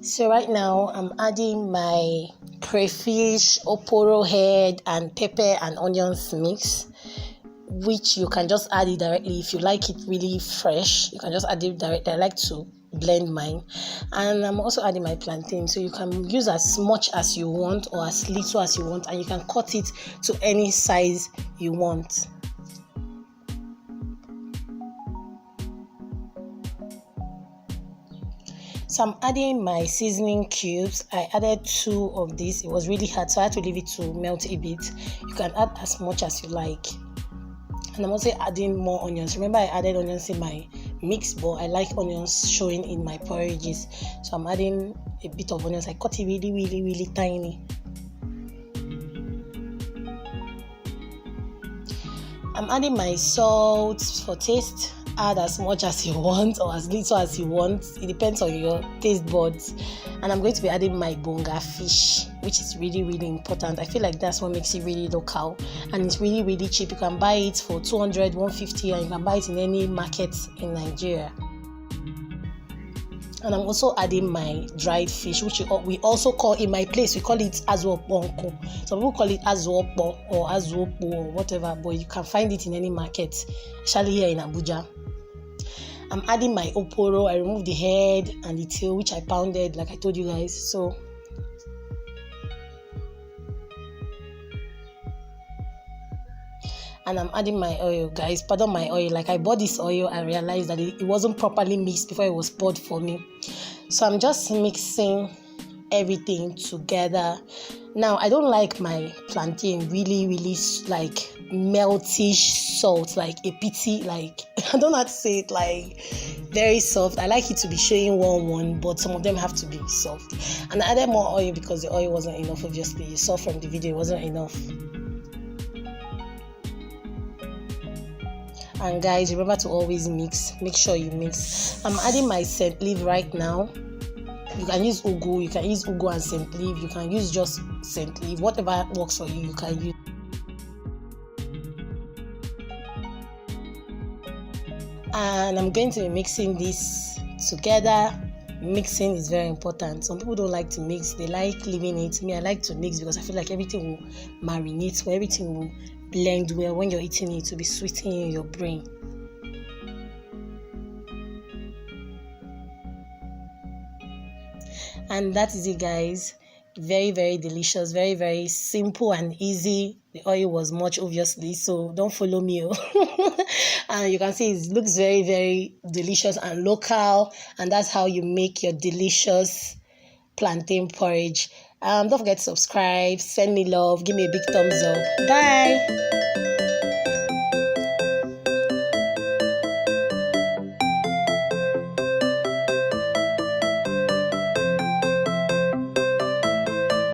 So right now I'm adding my crayfish, oporo head, and pepper and onions mix, which you can just add it directly. If you like it really fresh, you can just add it directly. I like to blend mine. And I'm also adding my plantain, so you can use as much as you want or as little as you want, and you can cut it to any size you want. So I'm adding my seasoning cubes. I added 2 of these. It was really hard, so I had to leave it to melt a bit. You can add as much as you like. And I'm also adding more onions. Remember, I added onions in my mix, but I like onions showing in my porridges. So I'm adding a bit of onions. I cut it really tiny. I'm adding my salt for taste. Add as much as you want or as little as you want. It depends on your taste buds. And I'm going to be adding my bonga fish, which is really important. I feel like that's what makes it really local, and it's really cheap. You can buy it for 200, 150, and you can buy it in any market in Nigeria. And I'm also adding my dried fish, which we also call, in my place, we call it azuoponko. Some people call it azuopo or azuopo or whatever, but you can find it in any market, especially here in Abuja. I'm adding my oporo. I removed the head and the tail, which I pounded, like I told you guys. So and I'm adding my oil, guys. Pardon my oil. Like, I bought this oil, I realized that it wasn't properly mixed before it was poured for me. So I'm just mixing everything together. Now, I don't like my plantain really like meltish salt, like a pity, like I don't know how to say it, like very soft. I like it to be showing one, but some of them have to be soft. And I added more oil because the oil wasn't enough. Obviously, you saw from the video it wasn't enough. And guys, remember to always mix. Make sure you mix. I'm adding my scent leaf right now. You can use ugu. You can use ugu and scent leaf. You can use just scent leaf. Whatever works for you, you can use. And I'm going to be mixing this together. Mixing is very important. Some people don't like to mix. They like leaving it. Me, I like to mix because I feel like everything will marinate, or everything will blend well. When you're eating it, to be sweetening in your brain. And that is it, guys. Very delicious, very simple and easy. The oil was much, obviously, so don't follow me. And you can see it looks very delicious and local, and that's how you make your delicious plantain porridge. Don't forget to subscribe, send me love, give me a big thumbs up. Bye.